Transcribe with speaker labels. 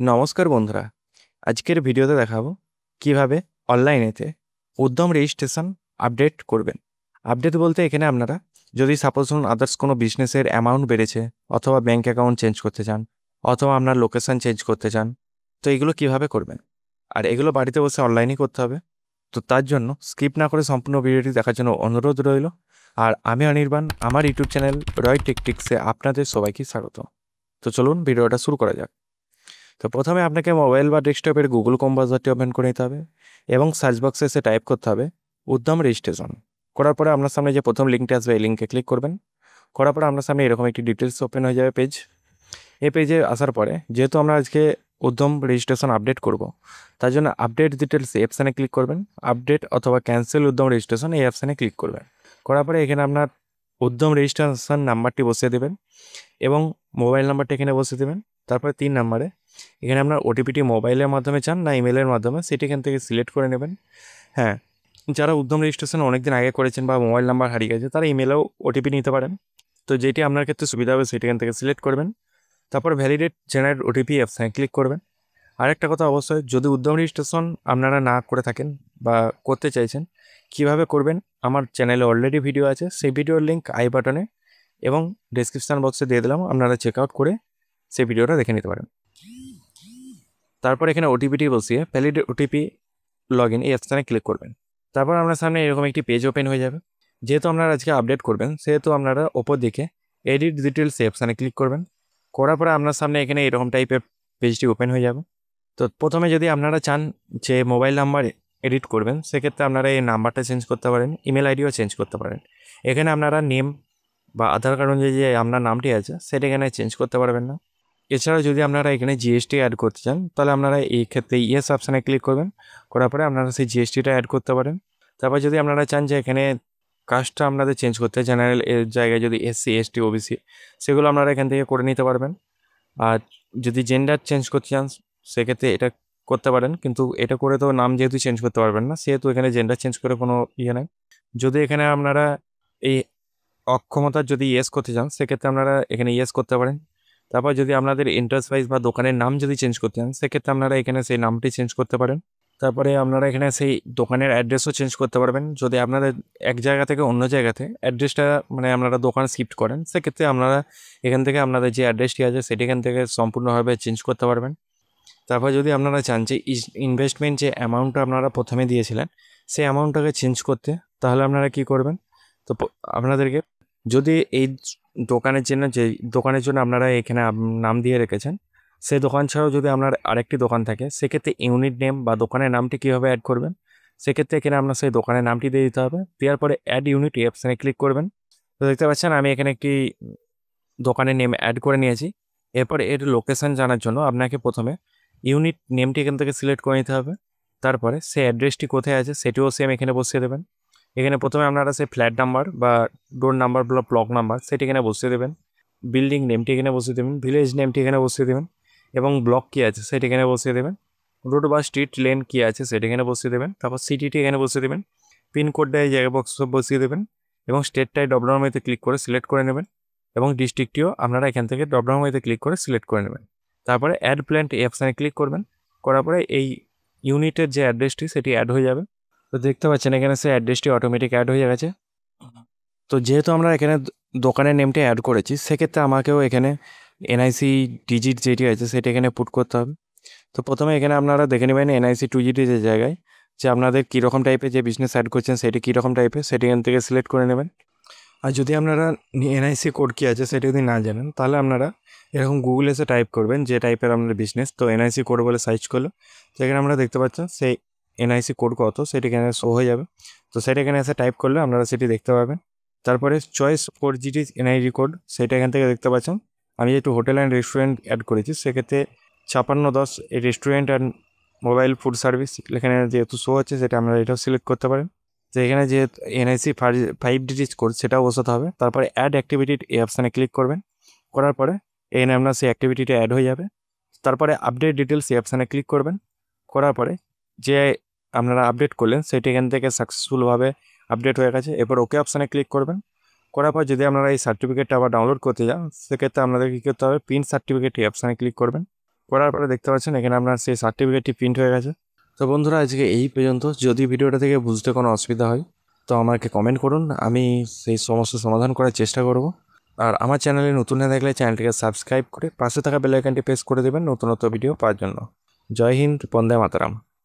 Speaker 1: নমস্কার বন্ধুরা, আজকের ভিডিওতে দেখাবো কিভাবে অনলাইনেতে উদ্যম রেজিস্ট্রেশন আপডেট করবেন। আপডেট বলতে এখানে আপনারা যদি সাপোজ ধরুন আদার্স কোনো বিজনেসের অ্যামাউন্ট বেড়েছে, অথবা ব্যাঙ্ক অ্যাকাউন্ট চেঞ্জ করতে চান, অথবা আপনার লোকেশন চেঞ্জ করতে চান, তো এগুলো কিভাবে করবেন। আর এগুলো বাড়িতে বসে অনলাইনেই করতে হবে। তো তার জন্য স্কিপ না করে সম্পূর্ণ ভিডিওটি দেখার জন্য অনুরোধ রইল। আর আমি অনির্বাণ, আমার ইউটিউব চ্যানেল রয় টেকটিক্সে আপনাদের সবাইকে স্বাগত। তো চলুন ভিডিওটা শুরু করা যাক। তো প্রথমে আপনাকে মোবাইল বা ডেস্কটপের গুগল ক্রোম ব্রাউজারটি ওপেন করে নিতে হবে এবং সার্চ বক্সে এসে টাইপ করতে হবে উদ্যম রেজিস্ট্রেশন। করার পরে আপনার সামনে যে প্রথম লিঙ্কটা আসবে এই লিঙ্কে ক্লিক করবেন। করার পরে আপনার সামনে এরকম একটি ডিটেলস ওপেন হয়ে যাবে পেজ। এই পেজে আসার পরে যেহেতু আমরা আজকে উদ্যম রেজিস্ট্রেশন আপডেট করব, তার জন্য আপডেট ডিটেলস এই অপশানে ক্লিক করবেন। আপডেট অথবা ক্যান্সেল উদ্যম রেজিস্ট্রেশন এই অপশানে ক্লিক করবেন। করার পরে এখানে আপনার উদ্যম রেজিস্ট্রেশন নাম্বারটি বসিয়ে দেবেন এবং মোবাইল নাম্বারটা এখানে বসিয়ে দেবেন। তারপরে 3 নম্বরে এখানে আপনার ওটিপিটি মোবাইলের মাধ্যমে চান না ইমেলের মাধ্যমে, সেটি এখান থেকে সিলেক্ট করে নেবেন। হ্যাঁ, যারা উদ্যম রেজিস্ট্রেশন অনেকদিন আগে করেছেন বা মোবাইল নাম্বার হারিয়ে গেছে, তারা ইমেলেও ওটিপি নিতে পারেন। তো যেটি আপনার ক্ষেত্রে সুবিধা হবে সেটি এখান থেকে সিলেক্ট করবেন। তারপর ভ্যালিডেট জেনারেট ওটিপি অপশানে ক্লিক করবেন। আরেকটা কথা, অবশ্যই যদি উদ্যম রেজিস্ট্রেশন আপনারা না করে থাকেন বা করতে চাইছেন, কিভাবে করবেন আমার চ্যানেলে অলরেডি ভিডিও আছে, সেই ভিডিওর লিঙ্ক আই বাটনে এবং ডেসক্রিপশান বক্সে দিয়ে দিলাম, আপনারা চেক আউট করে সেই ভিডিওটা দেখে নিতে পারেন। তারপর এখানে ওটিপিটি বসিয়ে ভ্যালিড ওটিপি লগ ইন এই অপশানে ক্লিক করবেন। তারপর আপনার সামনে এরকম একটি পেজ ওপেন হয়ে যাবে। যেহেতু আপনারা আজকে আপডেট করবেন, সেহেতু আপনারা ওপর দিকে এডিট ডিটেলস এই অপশানে ক্লিক করবেন। করার পরে আপনার সামনে এখানে এরকম টাইপের পেজটি ওপেন হয়ে যাবে। তো প্রথমে যদি আপনারা চান যে মোবাইল নাম্বার এডিট করবেন, সেক্ষেত্রে আপনারা এই নাম্বারটা চেঞ্জ করতে পারেন, ইমেল আইডিও চেঞ্জ করতে পারেন। এখানে আপনারা নেম বা আধার কার্ড অনুযায়ী যে আপনার নামটি আছে সেটা এখানে চেঞ্জ করতে পারবেন না। এছাড়াও যদি আপনারা এখানে জিএসটি অ্যাড করতে চান, তাহলে আপনারা এই ক্ষেত্রে ইয়েস অপশানে ক্লিক করবেন। করার পরে আপনারা সেই জিএসটিটা অ্যাড করতে পারেন। তারপর যদি আপনারা চান যে এখানে কাস্টটা আপনাদের চেঞ্জ করতে, জেনারেল এর জায়গায় যদি এসসি এসটি ওবিসি, সেগুলো আপনারা এখান থেকে করে নিতে পারবেন। আর যদি জেন্ডার চেঞ্জ করতে চান, সেক্ষেত্রে এটা করতে পারেন, কিন্তু এটা করে তো নাম যেহেতু চেঞ্জ করতে পারবেন না, সেহেতু এখানে জেন্ডার চেঞ্জ করে কোনো ইয়ে নেই। যদি এখানে আপনারা এই অক্ষমতার যদি ইয়েস করতে চান, সেক্ষেত্রে আপনারা এখানে ইয়েস করতে পারেন। তারপর যদি আপনাদের এন্টারপ্রাইজ বা দোকানের নাম যদি চেঞ্জ করতে চান, সেক্ষেত্রে আপনারা এখানে সেই নামটি চেঞ্জ করতে পারেন। তারপরে আপনারা এখানে সেই দোকানের অ্যাড্রেসও চেঞ্জ করতে পারবেন। যদি আপনাদের এক জায়গা থেকে অন্য জায়গাতে অ্যাড্রেসটা মানে আপনারা দোকান শিফট করেন, সেক্ষেত্রে আপনারা এখান থেকে আপনাদের যে অ্যাড্রেসটি আছে সেটি এখান থেকে সম্পূর্ণভাবে চেঞ্জ করতে পারবেন। তারপর যদি আপনারা চান যে ইনভেস্টমেন্ট যে অ্যামাউন্টটা আপনারা প্রথমে দিয়েছিলেন, সেই অ্যামাউন্টটাকে চেঞ্জ করতে, তাহলে আপনারা কি করবেন, তো আপনাদেরকে যদি এই দোকানের জন্য আপনারা এখানে নাম দিয়ে রেখেছেন, সেই দোকান ছাড়াও যদি আপনার আরেকটি দোকান থাকে, সেক্ষেত্রে ইউনিট নেম বা দোকানের নামটি কীভাবে অ্যাড করবেন, সেক্ষেত্রে এখানে আপনার সেই দোকানের নামটি দিয়ে দিতে হবে। দেওয়ার পরে অ্যাড ইউনিট এই অপশানে ক্লিক করবেন। তো দেখতে পাচ্ছেন আমি এখানে একটি দোকানের নেম অ্যাড করে নিয়েছি। এরপর এর লোকেশান জানার জন্য আপনাকে প্রথমে ইউনিট নেমটি এখান থেকে সিলেক্ট করে নিতে হবে। তারপরে সেই অ্যাড্রেসটি কোথায় আছে সেটিও সেম এখানে বসিয়ে দেবেন। এখানে প্রথমে আপনারা সেই ফ্ল্যাট নাম্বার বা ডোর নাম্বার বা ব্লক নাম্বার সেটি এখানে বসিয়ে দেবেন। বিল্ডিং নেমটি এখানে বসিয়ে দেবেন, ভিলেজ নেমটি এখানে বসিয়ে দেবেন এবং ব্লক কী আছে সেটি এখানে বসিয়ে দেবেন। রোড বা স্ট্রিট লেন কী আছে সেটি এখানে বসিয়ে দেবেন। তারপর সিটিটি এখানে বসিয়ে দেবেন। পিনকোডটা এই জায়গায় বক্স বসিয়ে দেবেন এবং স্টেটটাই ড্রপডাউন মেনুতে ক্লিক করে সিলেক্ট করে নেবেন এবং ডিস্ট্রিক্টটিও আপনারা এখান থেকে ড্রপডাউন মেনুতে ক্লিক করে সিলেক্ট করে নেবেন। তারপরে অ্যাড প্ল্যান্ট এই অপশানে ক্লিক করবেন। করার পরে এই ইউনিটের যে অ্যাড্রেসটি সেটি অ্যাড হয়ে যাবে। তো দেখতে পাচ্ছেন এখানে সেই অ্যাড্রেসটি অটোমেটিক অ্যাড হয়ে গেছে। তো যেহেতু আমরা এখানে দোকানের নেমটি অ্যাড করেছি, সেক্ষেত্রে আমাকেও এখানে এনআইসি ডিজিট যেটি আছে সেটি এখানে পুট করতে হবে। তো প্রথমে এখানে আপনারা দেখে নেবেন এনআইসি 2 জিটি যে জায়গায় যে আপনাদের কীরকম টাইপের যে বিজনেস অ্যাড করছেন সেটি কীরকম টাইপের, সেটি এখান থেকে সিলেক্ট করে নেবেন। আর যদি আপনারা এনআইসি কোড কী আছে সেটি যদি না জানেন, তাহলে আপনারা এরকম গুগলে এসে টাইপ করবেন যে টাইপের আপনার বিজনেস, তো এনআইসি কোড বলে সার্চ করলো, তো এখানে আমরা দেখতে পাচ্ছেন সেই এনআইসি কোড কত সেটি এখানে শো হয়ে যাবে। তো সেটা এখানে এসে টাইপ করলে আপনারা সেটি দেখতে পাবেন। তারপরে চয়েস 4 জিটি এনআইডি কোড সেটা এখান থেকে দেখতে পাচ্ছেন। আমি যেহেতু হোটেল অ্যান্ড রেস্টুরেন্ট অ্যাড করেছি, সেক্ষেত্রে 5610 এই restaurant and mobile food service এখানে যেহেতু শো হচ্ছে, সেটা আপনারা এটাও সিলেক্ট করতে পারেন। তো এখানে যে এনআইসি 5 ডিজিট কোড সেটাও বসাতে হবে। তারপরে অ্যাড অ্যাক্টিভিটি এই অপশানে ক্লিক করবেন। করার পরে এখানে আপনার সেই অ্যাক্টিভিটিটা অ্যাড হয়ে যাবে। তারপরে আপডেট ডিটেলস এই অপশানে ক্লিক করবেন। করার পরে যে আপনারা আপডেট করলেন সেটি এখান থেকে সাকসেসফুলভাবে আপডেট হয়ে গেছে। এরপর ওকে অপশানে ক্লিক করবেন। করার পর যদি আপনারা এই সার্টিফিকেটটা আবার ডাউনলোড করতে যান, সেক্ষেত্রে আপনাদের কী করতে হবে, প্রিন্ট সার্টিফিকেট এই অপশানে ক্লিক করবেন। করার পরে দেখতে পাচ্ছেন এখানে আপনার সেই সার্টিফিকেটটি প্রিন্ট হয়ে গেছে। তো বন্ধুরা আজকে এই পর্যন্ত। যদি ভিডিওটা থেকে বুঝতে কোনো অসুবিধা হয় তো আমাকে কমেন্ট করুন, আমি সেই সমস্ত সমাধান করার চেষ্টা করব। আর আমার চ্যানেলে নতুন হয়ে থাকলে চ্যানেলটিকে সাবস্ক্রাইব করে পাশে থাকা বেল আইকনটি প্রেস করে দেবেন নতুন নতুন ভিডিও পাওয়ার জন্য। জয় হিন্দ, বন্দে মাতরম।